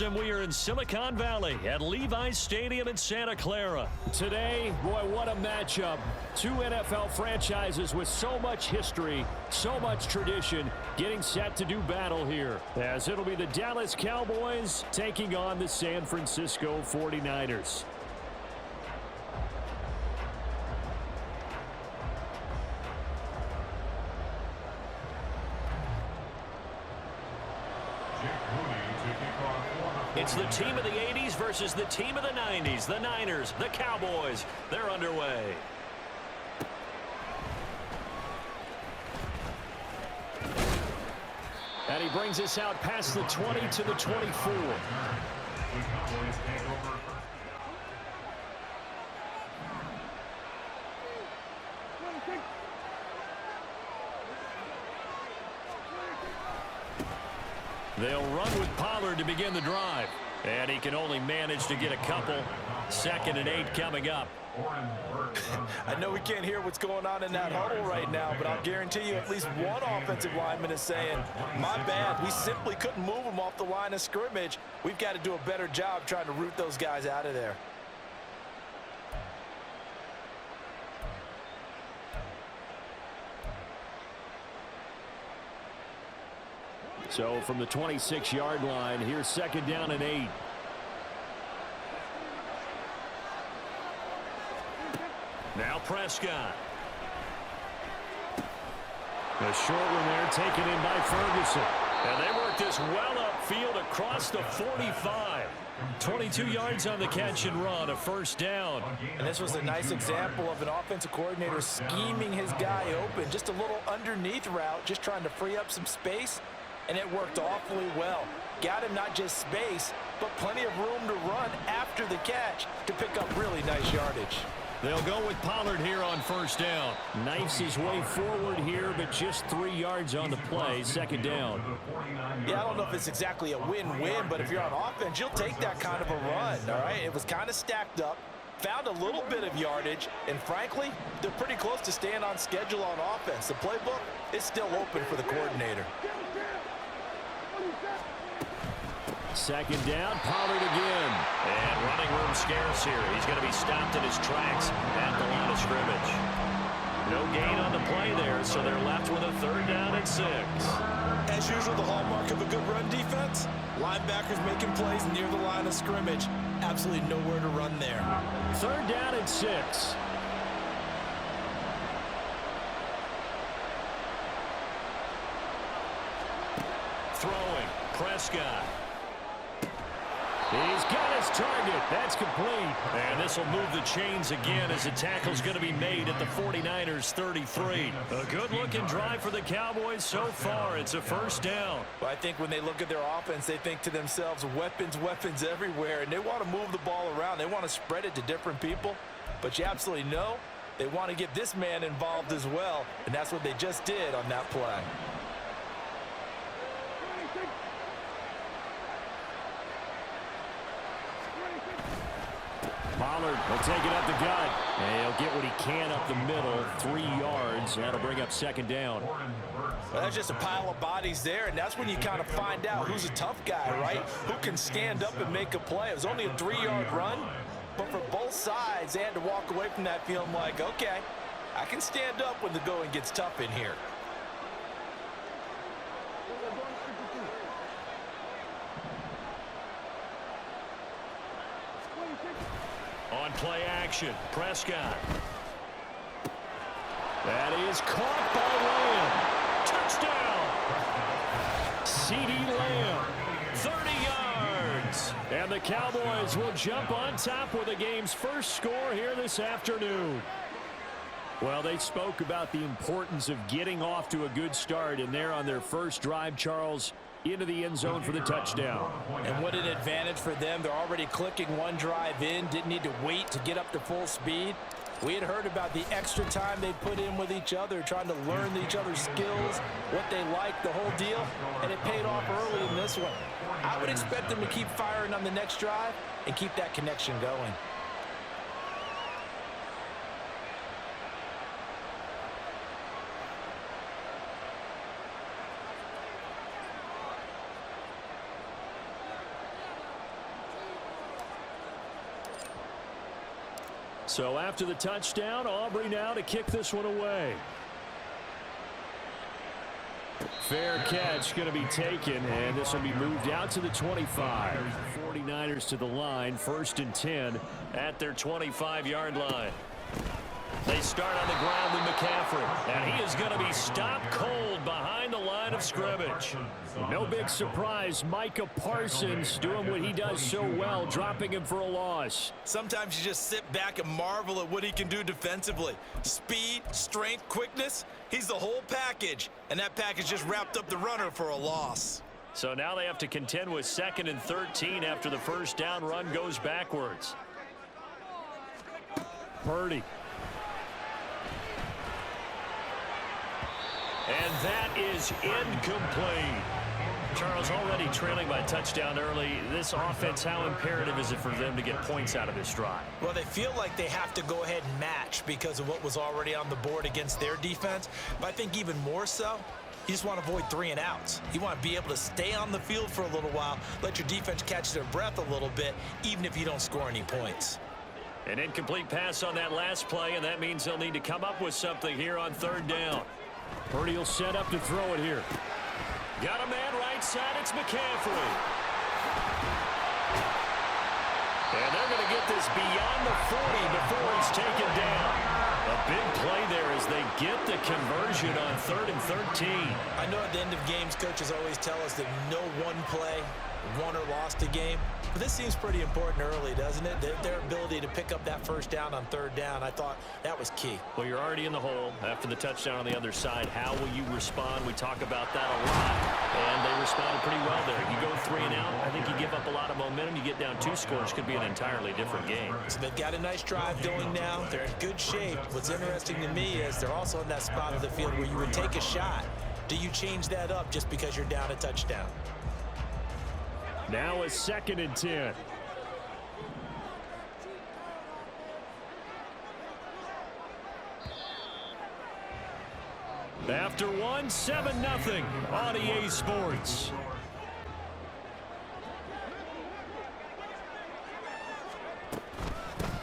and we are in Silicon Valley at Levi's Stadium in Santa Clara. Today, boy, what a matchup. Two NFL franchises with so much history, so much tradition, getting set to do battle here, as it'll be the Dallas Cowboys taking on the San Francisco 49ers. It's the team of the 80s versus the team of the 90s. The Niners, the Cowboys, they're underway. And he brings us out past the 20 to the 24. They'll run with Pollard to begin the drive. And he can only manage to get a couple. 2nd and 8 coming up. I know we can't hear what's going on in that huddle right now, but I'll guarantee you at least one offensive lineman is saying, my bad, we simply couldn't move them off the line of scrimmage. We've got to do a better job trying to root those guys out of there. So from the 26-yard line, here's 2nd down and 8. Now Prescott. The short one there taken in by Ferguson. And they work this well upfield across the 45. 22 yards on the catch and run, a 1st down. And this was a nice example of an offensive coordinator scheming his guy open. Just a little underneath route, just trying to free up some space. And it worked awfully well. Got him not just space, but plenty of room to run after the catch to pick up really nice yardage. They'll go with Pollard here on 1st down. Knifes his way forward here, but just 3 yards on the play, 2nd down. Yeah, I don't know if it's exactly a win-win, but if you're on offense, you'll take that kind of a run, all right? It was kind of stacked up, found a little bit of yardage, and frankly, they're pretty close to staying on schedule on offense. The playbook is still open for the coordinator. 2nd down, Pollard again. And running room scarce here. He's going to be stopped in his tracks at the line of scrimmage. No gain on the play there, so they're left with a 3rd down and 6. As usual, the hallmark of a good run defense, linebackers making plays near the line of scrimmage. Absolutely nowhere to run there. 3rd down and 6. Throwing, Prescott. He's got his target. That's complete. And this will move the chains again as the tackle's going to be made at the 49ers 33. A good-looking drive for the Cowboys so far. It's a 1st down. Well, I think when they look at their offense, they think to themselves, weapons, weapons everywhere, and they want to move the ball around. They want to spread it to different people, but you absolutely know they want to get this man involved as well, and that's what they just did on that play. Pollard will take it up the gut. And he'll get what he can up the middle. 3 yards. That'll bring up 2nd down. Well, that's just a pile of bodies there, and that's when you kind of find out who's a tough guy, right? Who can stand up and make a play. It was only a 3-yard run, but for both sides, they had to walk away from that feeling like, okay, I can stand up when the going gets tough in here. On play action, Prescott. That is caught by Lamb. Touchdown! CeeDee Lamb. 30 yards. And the Cowboys will jump on top with the game's first score here this afternoon. Well, they spoke about the importance of getting off to a good start, and they're on their first drive, Charles, into the end zone for the touchdown. And what an advantage for them. They're already clicking one drive in, didn't need to wait to get up to full speed. We had heard about the extra time they put in with each other, trying to learn each other's skills, what they like, the whole deal, and it paid off early in this one. I would expect them to keep firing on the next drive and keep that connection going. So after the touchdown, Aubrey now to kick this one away. Fair catch going to be taken, and this will be moved out to the 25. 49ers to the line, 1st and 10 at their 25-yard line. They start on the ground with McCaffrey, and he is going to be stopped cold behind the line of scrimmage. No big surprise, Micah Parsons doing what he does so well, dropping him for a loss. Sometimes you just sit back and marvel at what he can do defensively. Speed, strength, quickness, he's the whole package, and that package just wrapped up the runner for a loss. So now they have to contend with 2nd and 13 after the first down run goes backwards. Purdy. And that is incomplete. Charles, already trailing by a touchdown early. This offense, how imperative is it for them to get points out of this drive? Well, they feel like they have to go ahead and match because of what was already on the board against their defense. But I think even more so, you just want to avoid 3 and outs. You want to be able to stay on the field for a little while, let your defense catch their breath a little bit, even if you don't score any points. An incomplete pass on that last play, and that means they'll need to come up with something here on 3rd down. Purdy will set up to throw it here. Got a man right side. It's McCaffrey. And they're going to get this beyond the 40 before he's taken down. A big play there as they get the conversion on 3rd and 13. I know at the end of games, coaches always tell us that no one play won or lost a game. But this seems pretty important early, doesn't it? Their ability to pick up that first down on 3rd down, I thought that was key. Well, you're already in the hole after the touchdown on the other side. How will you respond? We talk about that a lot, and they responded pretty well there. You go 3 and out, I think you give up a lot of momentum. You get down 2 scores, could be an entirely different game. So they've got a nice drive going now. They're in good shape. What's interesting to me is they're also in that spot of the field where you would take a shot. Do you change that up just because you're down a touchdown? Now a 2nd and 10. After 1, 7-0 on EA Sports.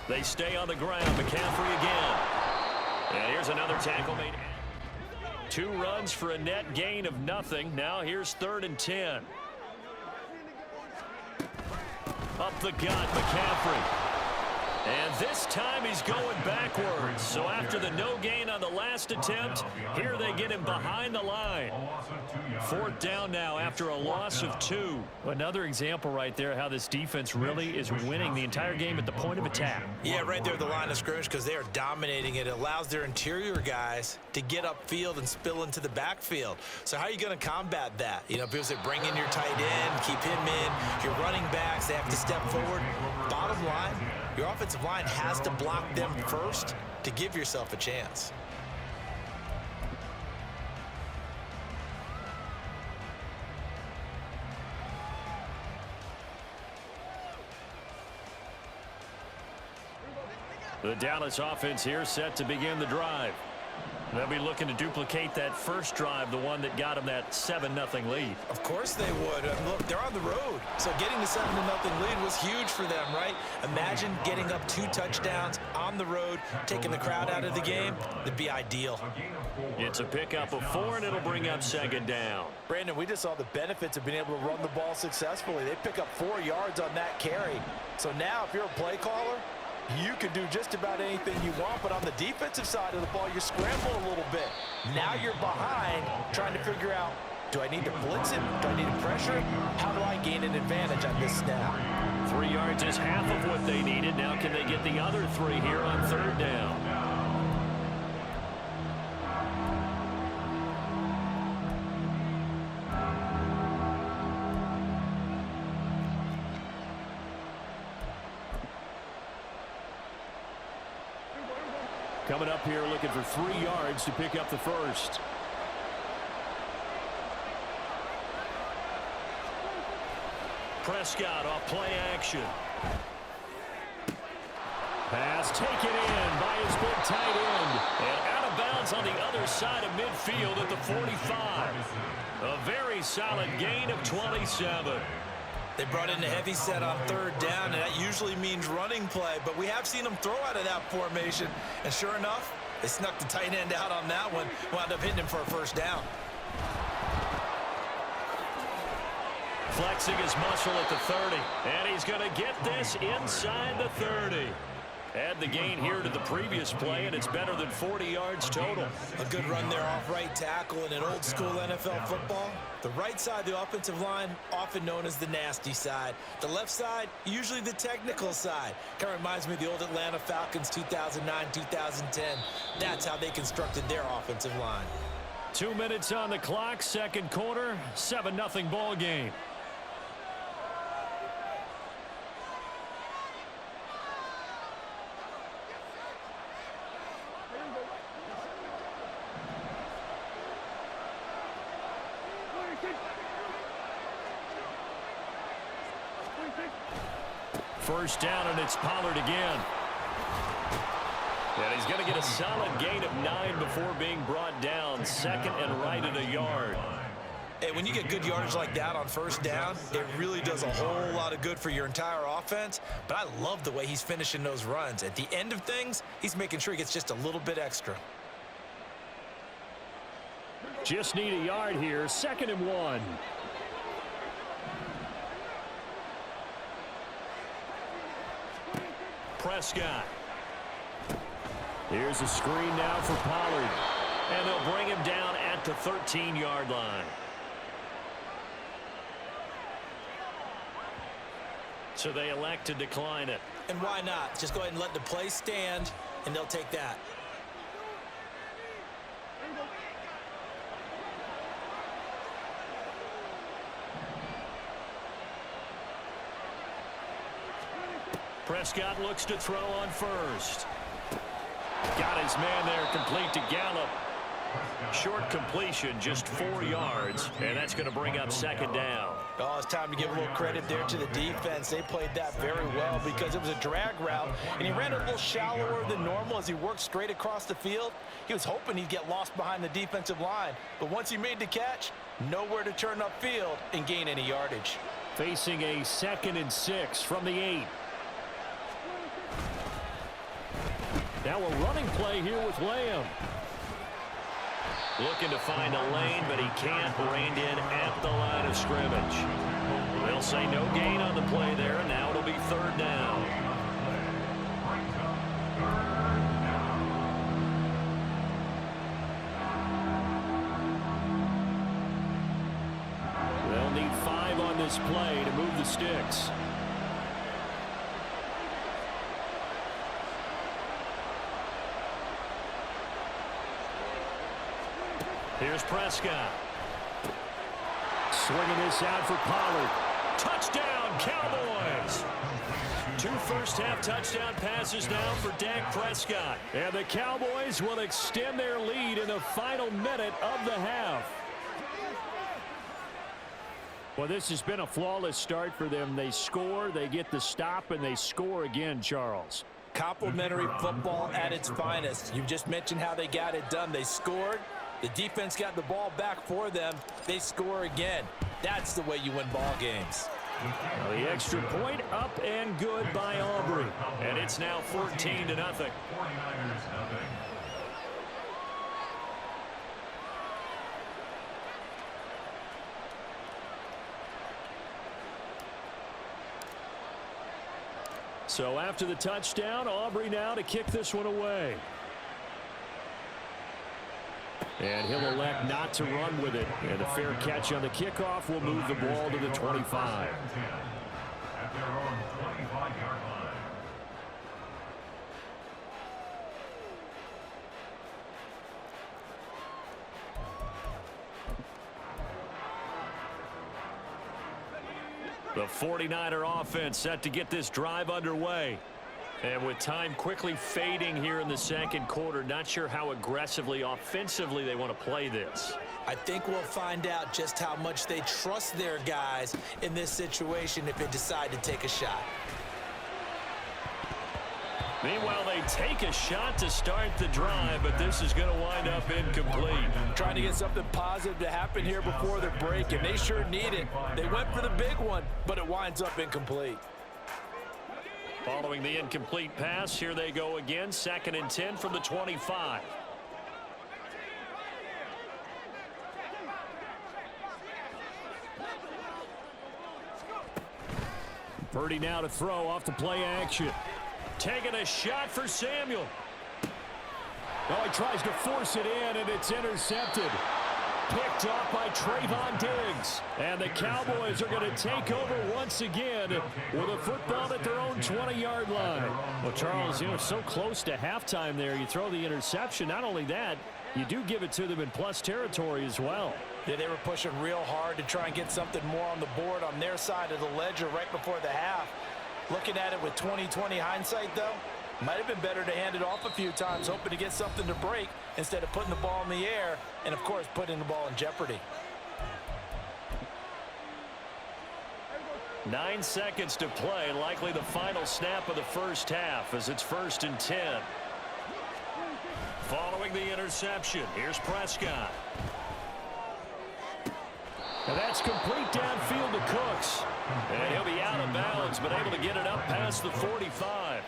They stay on the ground. McCaffrey again. And here's another tackle made. 2 runs for a net gain of nothing. Now here's 3rd and 10. Up the gut, McCaffrey. And this time he's going backwards. So after the no gain on the last attempt, here they get him behind the line. 4th down now after a loss of 2. Another example right there how this defense really is winning the entire game at the point of attack. Yeah, right there at the line of scrimmage because they are dominating it. It allows their interior guys to get upfield and spill into the backfield. So how are you going to combat that? You know, people say bring in your tight end, keep him in. Your running backs, they have to step forward. Bottom line, your offensive line has to block them first to give yourself a chance. The Dallas offense here set to begin the drive. They'll be looking to duplicate that first drive, the one that got them that 7-0 lead. Of course they would. Look, they're on the road. So getting the 7-0 lead was huge for them, right? Imagine getting up 2 touchdowns on the road, taking the crowd out of the game. It'd be ideal. It's a pickup of 4, and it'll bring up 2nd down. Brandon, we just saw the benefits of being able to run the ball successfully. They pick up 4 yards on that carry. So now if you're a play caller, you can do just about anything you want, but on the defensive side of the ball, you scramble a little bit. Now you're behind, trying to figure out, do I need to blitz him? Do I need to pressure him? How do I gain an advantage on this snap? 3 yards is half of what they needed. Now can they get the other 3 here on 3rd down? Coming up here looking for 3 yards to pick up the first. Prescott off play action. Pass taken in by his big tight end. And out of bounds on the other side of midfield at the 45. A very solid gain of 27. They brought in a heavy set on third down, and that usually means running play, but we have seen them throw out of that formation, and sure enough, they snuck the tight end out on that one, wound up hitting him for a first down. Flexing his muscle at the 30, and he's going to get this inside the 30. Add the gain here to the previous play, and it's better than 40 yards total. A good run there off right tackle in an old-school NFL football. The right side of the offensive line, often known as the nasty side. The left side, usually the technical side. Kind of reminds me of the old Atlanta Falcons 2009-2010. That's how they constructed their offensive line. 2 minutes on the clock, second quarter, 7-0 ball game. First down, and it's Pollard again. And he's going to get a solid gain of 9 before being brought down. Second and right at a yard. Hey, when you get good yardage like that on first down, it really does a whole lot of good for your entire offense. But I love the way he's finishing those runs. At the end of things, he's making sure he gets just a little bit extra. Just need a yard here. 2nd and 1. Prescott. Here's a screen now for Pollard. And they'll bring him down at the 13-yard line. So they elect to decline it. And why not? Just go ahead and let the play stand, and they'll take that. Prescott looks to throw on first. Got his man there, complete to Gallup. Short completion, just 4 yards, and that's going to bring up 2nd down. Oh, it's time to give a little credit there to the defense. They played that very well because it was a drag route, and he ran it a little shallower than normal as he worked straight across the field. He was hoping he'd get lost behind the defensive line, but once he made the catch, nowhere to turn upfield and gain any yardage. Facing a 2nd and 6 from the 8. Now a running play here with Lamb. Looking to find a lane, but he can't. Reined in at the line of scrimmage. They'll say no gain on the play there. Now it'll be 3rd down. They'll need 5 on this play to move the sticks. Here's Prescott. Swinging this out for Pollard. Touchdown, Cowboys! 2 first-half touchdown passes now for Dak Prescott. And the Cowboys will extend their lead in the final minute of the half. Well, this has been a flawless start for them. They score, they get the stop, and they score again, Charles. Complimentary football at its finest. You just mentioned how they got it done. They scored. The defense got the ball back for them. They score again. That's the way you win ball games. Well, the extra point up and good by Aubrey. And it's now 14-0. So after the touchdown, Aubrey now to kick this one away. And he'll elect not to run with it. And a fair catch on the kickoff will move the ball to the 25. The 49er offense set to get this drive underway. And with time quickly fading here in the second quarter, not sure how aggressively, offensively they want to play this. I think we'll find out just how much they trust their guys in this situation if they decide to take a shot. Meanwhile, they take a shot to start the drive, but this is going to wind up incomplete. Trying to get something positive to happen here before the break, and they sure need it. They went for the big one, but it winds up incomplete. Following the incomplete pass, here they go again, 2nd and 10 from the 25. Purdy now to throw off the play action. Taking a shot for Samuel. Oh, he tries to force it in, and it's intercepted. Picked off by Trayvon Diggs. And the Cowboys are going to take over once again with a football at their own 20-yard line. Well, Charles, so close to halftime there. You throw the interception. Not only that, you do give it to them in plus territory as well. Yeah, they were pushing real hard to try and get something more on the board on their side of the ledger right before the half. Looking at it with 20/20 hindsight, though, might have been better to hand it off a few times, hoping to get something to break instead of putting the ball in the air and, of course, putting the ball in jeopardy. 9 seconds to play, likely the final snap of the first half as it's 1st and 10. Following the interception, here's Prescott. And that's complete downfield to Cooks. And he'll be out of bounds, but able to get it up past the 45.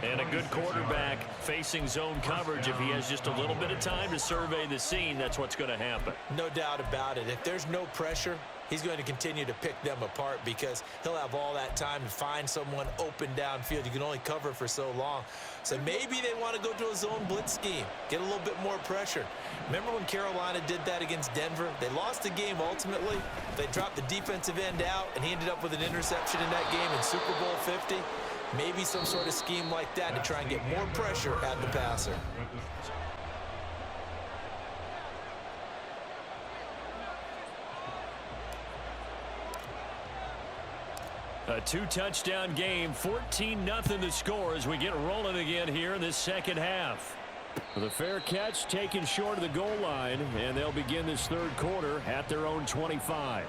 And a good quarterback facing zone coverage. If he has just a little bit of time to survey the scene, that's what's going to happen. No doubt about it. If there's no pressure, he's going to continue to pick them apart because he'll have all that time to find someone open downfield. You can only cover for so long. So maybe they want to go to a zone blitz scheme, get a little bit more pressure. Remember when Carolina did that against Denver? They lost the game ultimately. They dropped the defensive end out, and he ended up with an interception in that game in Super Bowl 50. Maybe some sort of scheme like that to try and get more pressure at the passer. A 2-touchdown game, 14-0 to score as we get rolling again here in this second half. With a fair catch taken short of the goal line, and they'll begin this third quarter at their own 25.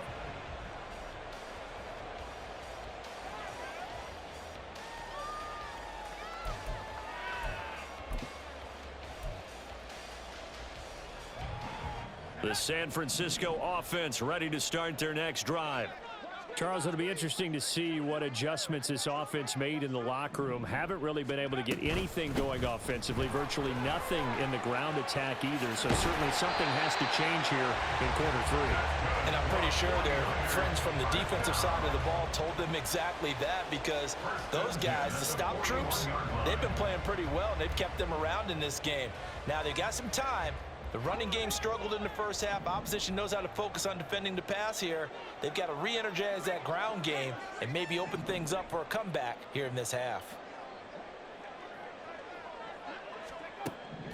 The San Francisco offense ready to start their next drive. Charles, it'll be interesting to see what adjustments this offense made in the locker room. Haven't really been able to get anything going offensively, virtually nothing in the ground attack either. So certainly something has to change here in quarter 3. And I'm pretty sure their friends from the defensive side of the ball told them exactly that, because those guys, the stop troops, they've been playing pretty well, and they've kept them around in this game. Now, they got some time. The running game struggled in the first half. Opposition knows how to focus on defending the pass here. They've got to re-energize that ground game and maybe open things up for a comeback here in this half.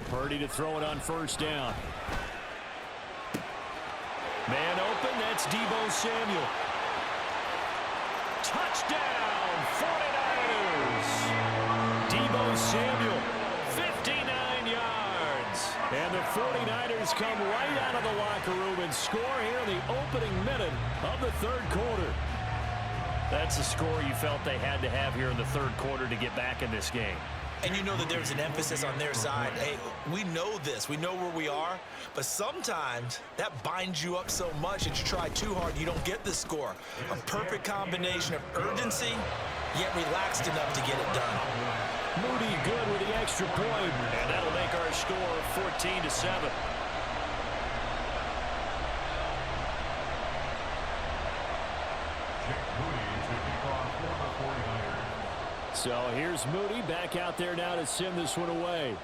Purdy to throw it on first down. Man open, that's Deebo Samuel. Touchdown, 49ers! Deebo Samuel, 59 yards. And the 49ers come right out of the locker room and score here in the opening minute of the third quarter. That's a score you felt they had to have here in the third quarter to get back in this game. And you know that there's an emphasis on their side. Hey, we know this. We know where we are. But sometimes that binds you up so much that you try too hard, you don't get the score. A perfect combination of urgency, yet relaxed enough to get it done. Moody good with the extra point. And that'll make our score 14-7. So here's Moody back out there now to send this one away.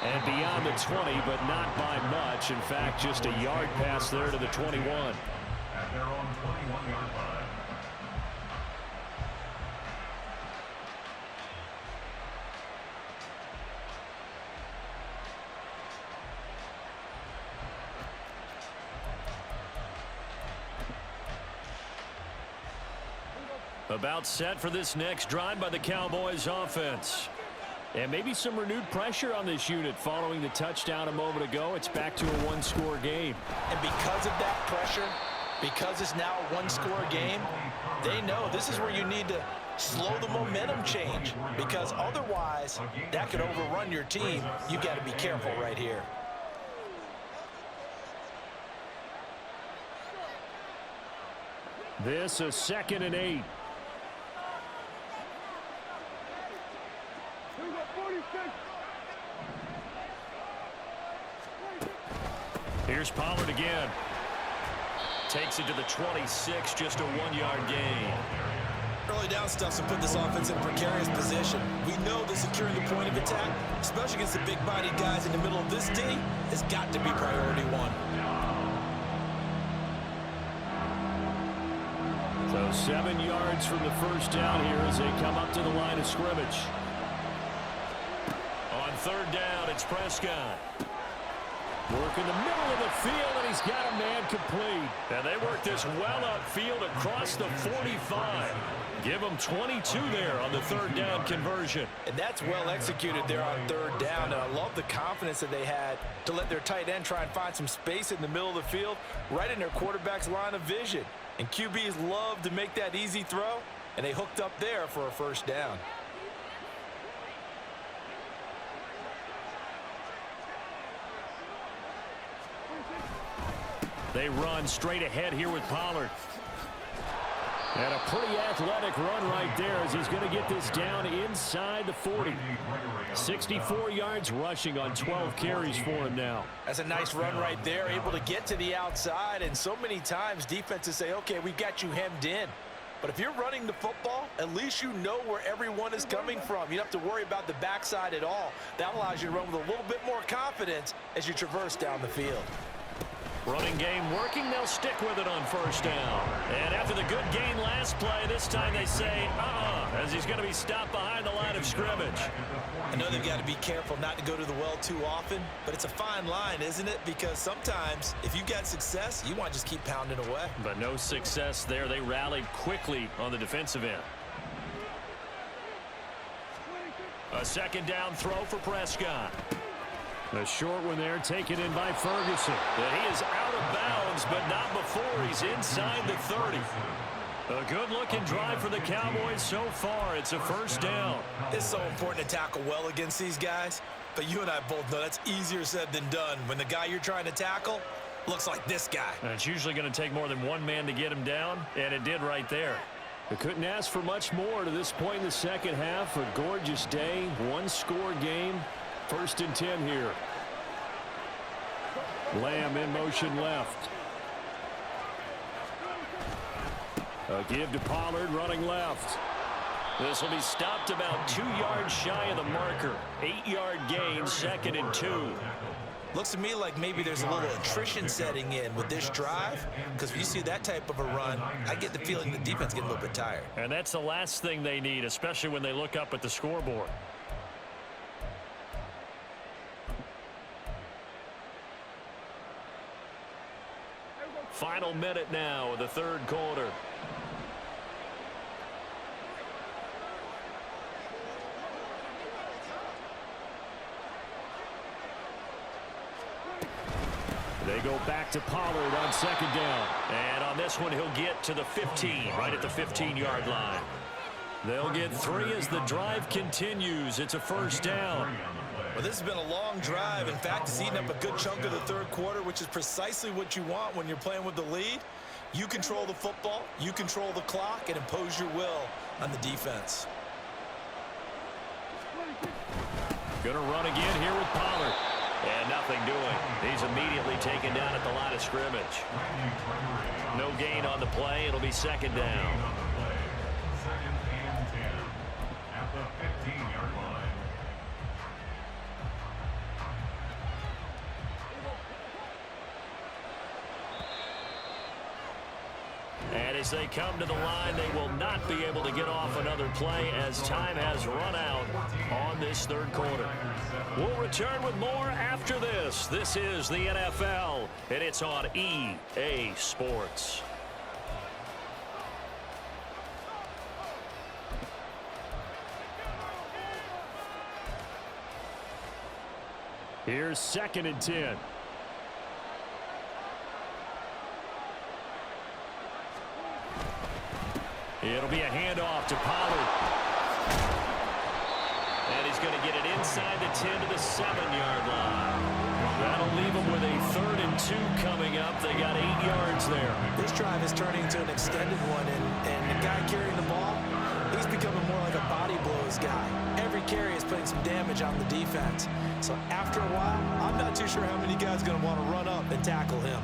And beyond the 20, but not by much. In fact, just a yard pass there to the 21. At their own 21-yard line. About set for this next drive by the Cowboys offense. And maybe some renewed pressure on this unit following the touchdown a moment ago. It's back to a one-score game. And because of that pressure, Because it's now a one-score game, they know this is where you need to slow the momentum change, because otherwise that could overrun your team. You got to be careful right here. This is 2nd and 8. Here's Pollard again. Takes it to the 26, just a 1-yard gain. Early down stuffs will put this offense in a precarious position. We know that securing the point of attack, especially against the big-bodied guys in the middle of this D, has got to be priority one. So 7 yards from the first down here as they come up to the line of scrimmage. On 3rd down, it's Prescott. Working the middle of the field, and he's got a man complete. And they work this well upfield across the 45. Give them 22 there on the 3rd down conversion. And that's well executed there on 3rd down. And I love the confidence that they had to let their tight end try and find some space in the middle of the field, right in their quarterback's line of vision. And QBs love to make that easy throw, and they hooked up there for a 1st down. They run straight ahead here with Pollard. And a pretty athletic run right there as he's going to get this down inside the 40. 64 yards rushing on 12 carries for him now. That's a nice run right there, able to get to the outside. And so many times defenses say, okay, we've got you hemmed in. But if you're running the football, at least you know where everyone is coming from. You don't have to worry about the backside at all. That allows you to run with a little bit more confidence as you traverse down the field. Running game working. They'll stick with it on 1st down. And after the good gain last play, this time they say, as he's going to be stopped behind the line of scrimmage. I know they've got to be careful not to go to the well too often, but it's a fine line, isn't it? Because sometimes if you got success, you want to just keep pounding away. But no success there. They rallied quickly on the defensive end. A 2nd down throw for Prescott. A short one there, taken in by Ferguson. And he is out of bounds, but not before he's inside the 30. A good-looking drive for the Cowboys so far. It's a 1st down. It's so important to tackle well against these guys, but you and I both know that's easier said than done when the guy you're trying to tackle looks like this guy. And it's usually going to take more than one man to get him down, and it did right there. They couldn't ask for much more to this point in the 2nd half. A gorgeous day, 1-score game. 1st and 10 here. Lamb in motion left. A give to Pollard running left. This will be stopped about 2 yards shy of the marker. 8-yard gain, 2nd and 2. Looks to me like maybe there's a little attrition setting in with this drive, because if you see that type of a run, I get the feeling the defense getting a little bit tired. And that's the last thing they need, especially when they look up at the scoreboard. Final minute now of the 3rd quarter. They go back to Pollard on 2nd down. And on this one, he'll get to the 15, right at the 15-yard line. They'll get 3 as the drive continues. It's a 1st down. Well, this has been a long drive. In fact, it's eaten up a good chunk of the 3rd quarter, which is precisely what you want when you're playing with the lead. You control the football, you control the clock, and impose your will on the defense. Going to run again here with Pollard. And nothing doing. He's immediately taken down at the line of scrimmage. No gain on the play. It'll be 2nd down. 2nd and 10 at the 15-yard line. And as they come to the line, they will not be able to get off another play as time has run out on this 3rd quarter. We'll return with more after this. This is the NFL, and it's on EA Sports. Here's 2nd and 10. It'll be a handoff to Pollard. And he's going to get it inside the 10 to the 7-yard line. That'll leave them with a 3rd and 2 coming up. They got 8 yards there. This drive is turning into an extended one, and the guy carrying the ball, he's becoming more like a body blows guy. Every carry is putting some damage on the defense. So after a while, I'm not too sure how many guys are going to want to run up and tackle him.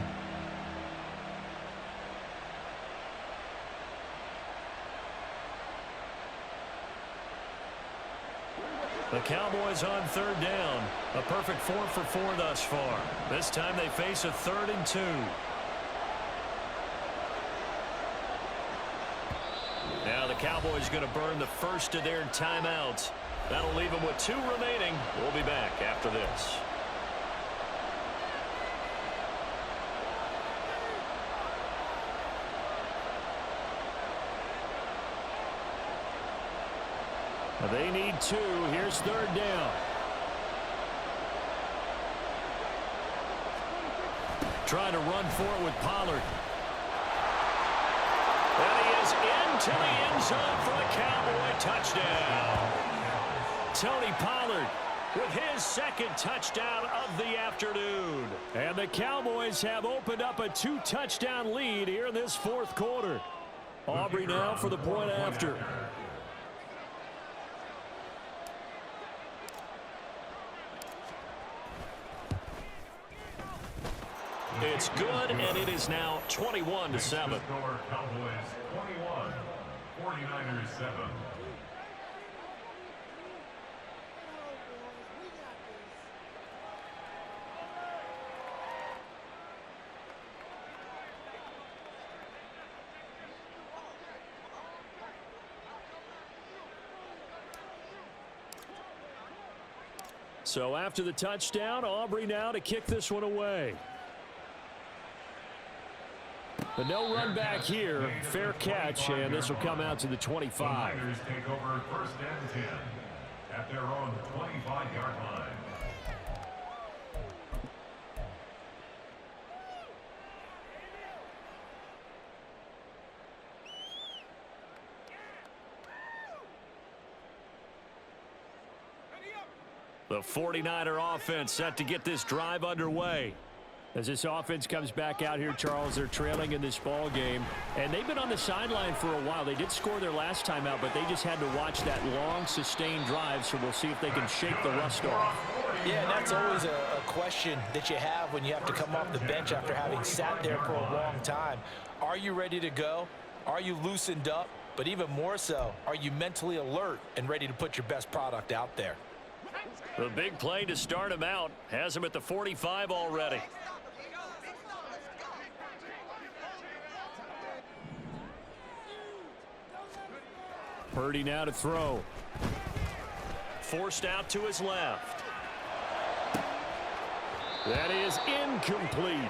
The Cowboys on 3rd down. A perfect 4 for 4 thus far. This time they face a 3rd and 2. Now the Cowboys going to burn the first of their timeouts. That'll leave them with 2 remaining. We'll be back after this. They need 2. Here's 3rd down. Trying to run for it with Pollard. And he is into the end zone for a Cowboy touchdown. Tony Pollard with his 2nd touchdown of the afternoon. And the Cowboys have opened up a 2-touchdown lead here in this 4th quarter. Aubrey now for the point after. It's good, and it is now 21-7. Cowboys 21, 49ers 7. So after the touchdown, Aubrey now to kick this one away. But no run back here. Fair catch, and this will come out to the 25. The Niners take over 1st and 10 at their own 25-yard line. The 49er offense set to get this drive underway. As this offense comes back out here, Charles, they're trailing in this ball game, and they've been on the sideline for a while. They did score their last time out, but they just had to watch that long, sustained drive, so we'll see if they can shake the rust off. Yeah, and that's always a question that you have when you have to come off the bench after having sat there for a long time. Are you ready to go? Are you loosened up? But even more so, are you mentally alert and ready to put your best product out there? The big play to start him out has him at the 45 already. Purdy now to throw. Forced out to his left. That is incomplete.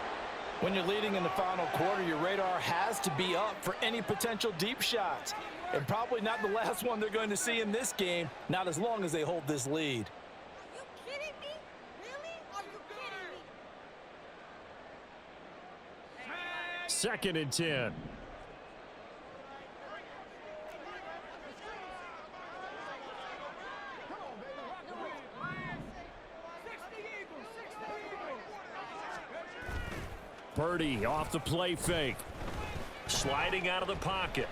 When you're leading in the final quarter, your radar has to be up for any potential deep shots. And probably not the last one they're going to see in this game, not as long as they hold this lead. Are you kidding me? Really? Are you kidding me? 2nd and 10. Purdy off the play fake. Sliding out of the pocket.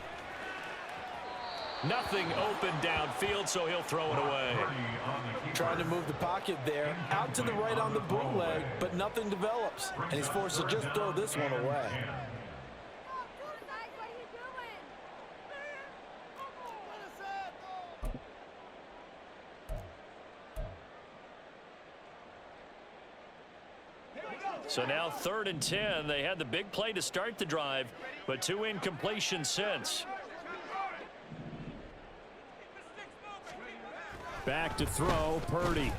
Nothing open downfield, so he'll throw it away. Trying to move the pocket there. Out to the right on the bootleg, but nothing develops. And he's forced to just throw this one away. So now 3rd and 10. They had the big play to start the drive, but 2 incompletions since. Back to throw, Purdy.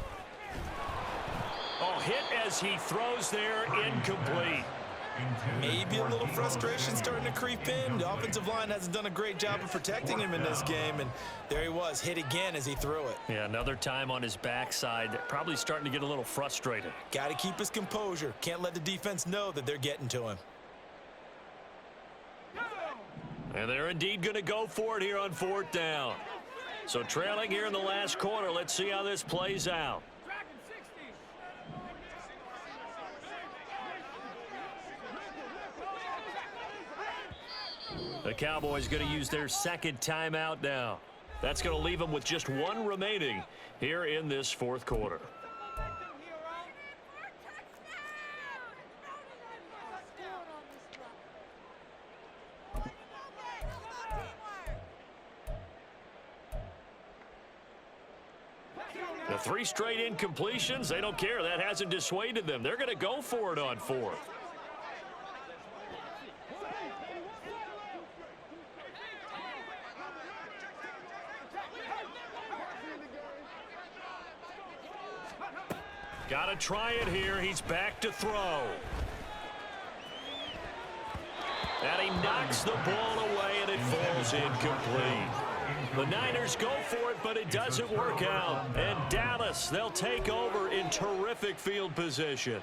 Oh, hit as he throws there, incomplete. Maybe a little frustration starting to creep in. The offensive line hasn't done a great job of protecting him in this game, and there he was, hit again as he threw it. Yeah, another time on his backside, probably starting to get a little frustrated. Got to keep his composure. Can't let the defense know that they're getting to him. And they're indeed going to go for it here on 4th down. So trailing here in the last quarter. Let's see how this plays out. The Cowboys going to use their second timeout now. That's going to leave them with just one remaining here in this 4th quarter. The 3 straight incompletions, they don't care. That hasn't dissuaded them. They're going to go for it on 4th. Got to try it here. He's back to throw. And he knocks the ball away, and it falls incomplete. The Niners go for it, but it doesn't work out. And Dallas, they'll take over in terrific field position.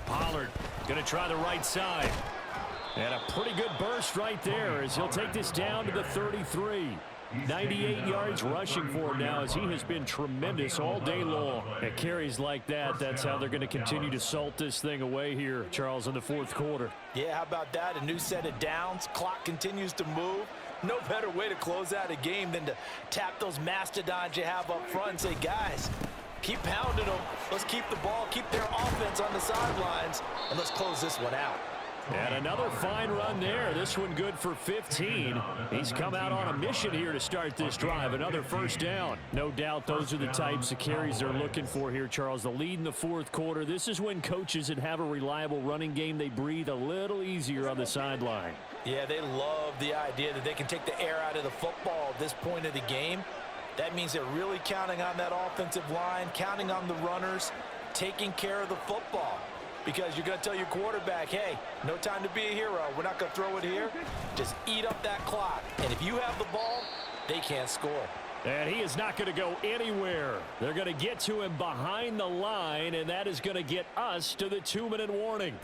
Pollard going to try the right side. And a pretty good burst right there as he'll take this down to the 33. 98 yards rushing for him now as he has been tremendous all day long. At carries like that, that's how they're going to continue to salt this thing away here, Charles, in the 4th quarter. Yeah, how about that? A new set of downs. Clock continues to move. No better way to close out a game than to tap those mastodons you have up front and say, guys, keep pounding them. Let's keep the ball, keep their offense on the sidelines, and let's close this one out. And another fine run there. This one good for 15. He's come out on a mission here to start this drive. Another 1st down. No doubt those are the types of carries they're looking for here, Charles. The lead in the 4th quarter. This is when coaches that have a reliable running game, they breathe a little easier on the sideline. Yeah, they love the idea that they can take the air out of the football at this point of the game. That means they're really counting on that offensive line, counting on the runners, taking care of the football. Because you're going to tell your quarterback, hey, no time to be a hero. We're not going to throw it here. Just eat up that clock. And if you have the ball, they can't score. And he is not going to go anywhere. They're going to get to him behind the line, and that is going to get us to the 2-minute warning.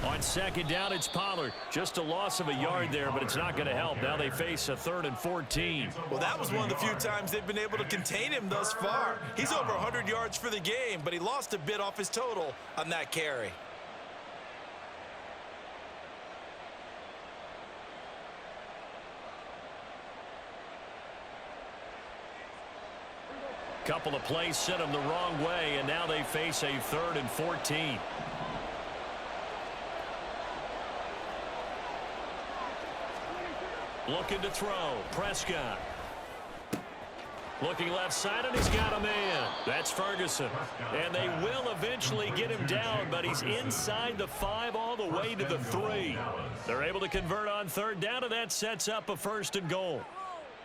On 2nd down, it's Pollard. Just a loss of a yard there, but it's not going to help. Now they face a 3rd and 14. Well, that was one of the few times they've been able to contain him thus far. He's over 100 yards for the game, but he lost a bit off his total on that carry. Couple of plays sent them the wrong way, and now they face a 3rd and 14. Looking to throw. Prescott. Looking left side, and he's got a man. That's Ferguson. And they will eventually get him down, but he's inside the 5 all the way to the 3. They're able to convert on 3rd down, and that sets up a 1st and goal.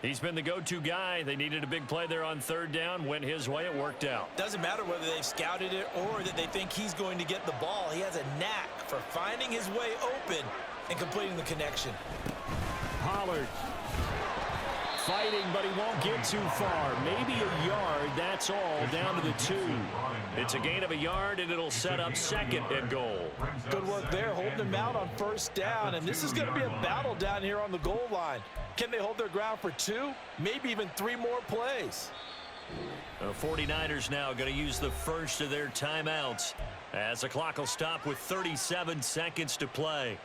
He's been the go-to guy. They needed a big play there on 3rd down. Went his way. It worked out. Doesn't matter whether they've scouted it or that they think he's going to get the ball. He has a knack for finding his way open and completing the connection. Pollard fighting, but he won't get too far. Maybe a yard, that's all, down to the 2. It's a gain of a yard, and it'll set up 2nd and goal. Good work there, holding him out on 1st down, and this is going to be a battle down here on the goal line. Can they hold their ground for 2, maybe even 3 more plays? The 49ers now going to use the first of their timeouts as the clock will stop with 37 seconds to play.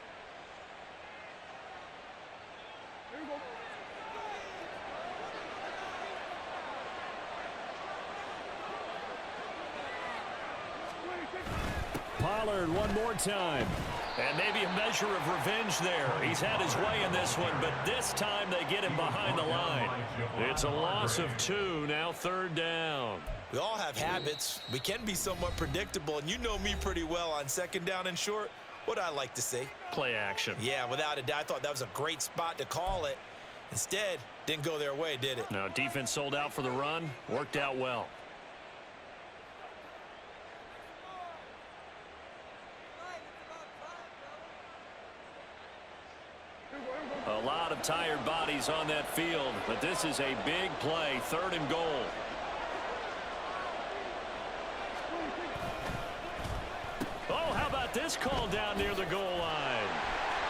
Pollard one more time. And maybe a measure of revenge there. He's had his way in this one, but this time they get him behind the line. It's a loss of 2, now 3rd down. We all have habits. We can be somewhat predictable, and you know me pretty well on 2nd down and short. What do I like to say? Play action. Yeah, without a doubt. I thought that was a great spot to call it. Instead, didn't go their way, did it? No, defense sold out for the run. Worked out well. A lot of tired bodies on that field, but this is a big play, 3rd and goal. Oh, how about this call down near the goal line?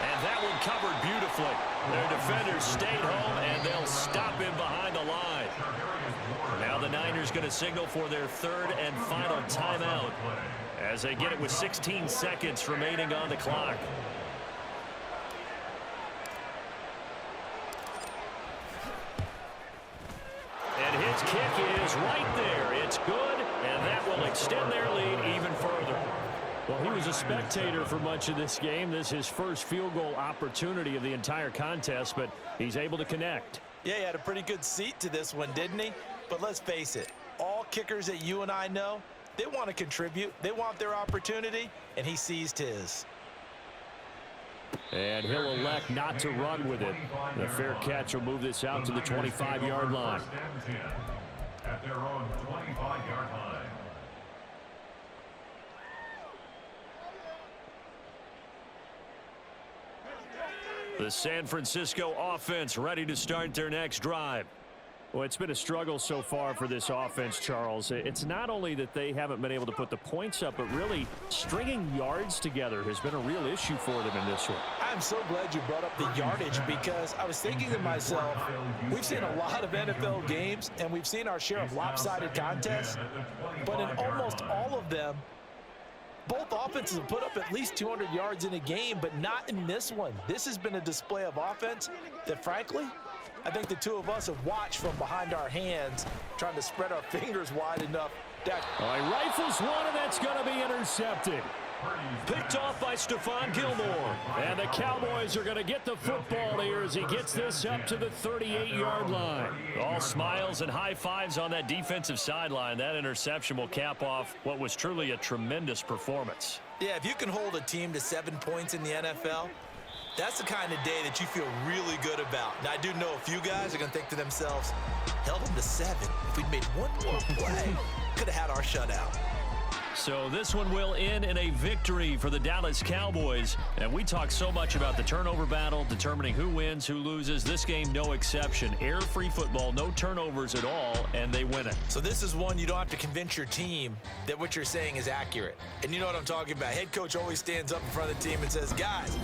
And that one covered beautifully. Their defenders stayed home, and they'll stop him behind the line. Now the Niners going to signal for their 3rd and final timeout as they get it with 16 seconds remaining on the clock. And his kick is right there. It's good, and that will extend their lead even further. Well, he was a spectator for much of this game. This is his first field goal opportunity of the entire contest, but he's able to connect. Yeah, he had a pretty good seat to this one, didn't he? But let's face it, all kickers that you and I know, they want to contribute. They want their opportunity, and he seized his. And he'll elect not to run with it. The fair catch will move this out to the 25-yard line. At their own 25-yard line. The San Francisco offense ready to start their next drive. Well, it's been a struggle so far for this offense, Charles. It's not only that they haven't been able to put the points up, but really stringing yards together has been a real issue for them in this one. I'm so glad you brought up the yardage because I was thinking to myself, we've seen a lot of NFL games and we've seen our share of lopsided contests, but in almost all of them, both offenses have put up at least 200 yards in a game, but not in this one. This has been a display of offense that, frankly, I think the two of us have watched from behind our hands, trying to spread our fingers wide enough. He rifles one, and that's going to be intercepted. Picked off by Stephon Gilmore. And the Cowboys are going to get the football here as he gets this up to the 38-yard line. All smiles and high fives on that defensive sideline. That interception will cap off what was truly a tremendous performance. Yeah, if you can hold a team to 7 points in the NFL, that's the kind of day that you feel really good about. Now, I do know a few guys are going to think to themselves, held them to 7. If we'd made one more play, could have had our shutout. So this one will end in a victory for the Dallas Cowboys. And we talk so much about the turnover battle, determining who wins, who loses. This game, no exception. Air-free football, no turnovers at all, and they win it. So this is one you don't have to convince your team that what you're saying is accurate. And you know what I'm talking about. Head coach always stands up in front of the team and says, guys,